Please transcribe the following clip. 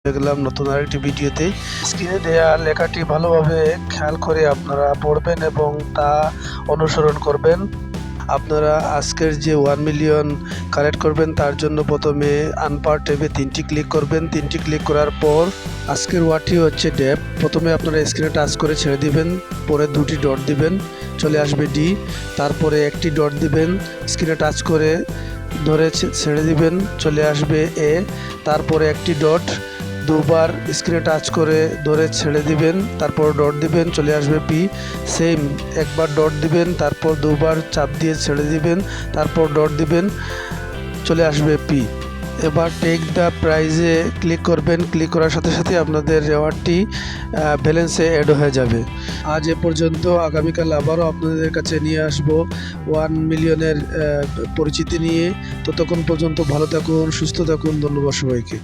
হয়ে গেলাম নতুন আরেকটি ভিডিওতে। স্ক্রিনে দেয়া লেখাটি ভালোভাবে খেয়াল করে আপনারা পড়বেন এবং তা অনুসরণ করবেন। আপনারা আজকের যে 1 মিলিয়ন কালেক্ট করবেন তার জন্য প্রথমে আনপার ট্যাবে 3টি ক্লিক করবেন। 3টি ক্লিক করার পর আজকের ওয়ার্ডটি হচ্ছে ডেপ। প্রথমে আপনারা স্ক্রিনে টাচ করে ছেড়ে দিবেন, পরে 2টি ডট দিবেন, চলে আসবে ডি। তারপরে একটি ডট দিবেন, স্ক্রিনে টাচ করে ধরে ছেড়ে দিবেন, চলে আসবে এ। তারপরে একটি ডট, দুবার স্ক্রিনে টাচ করে ধরে ছেড়ে দিবেন, তারপর ডট দিবেন, চলে আসবে পি। সেম একবার ডট দিবেন, তারপর দুবার চাপ দিয়ে ছেড়ে দিবেন, তারপর ডট দিবেন, চলে আসবে পি। এবার টেক দ্য প্রাইজে ক্লিক করবেন। ক্লিক করার সাথে সাথে আপনাদের রেওয়ার্ডটি ব্যালেন্সে অ্যাড হয়ে যাবে। আজ এ পর্যন্ত। আগামীকাল আবারও আপনাদের কাছে নিয়ে আসব 1 মিলিয়নের পরিচিতি নিয়ে। ততক্ষণ পর্যন্ত ভালো থাকুন, সুস্থ থাকুন। ধন্যবাদ সবাইকে।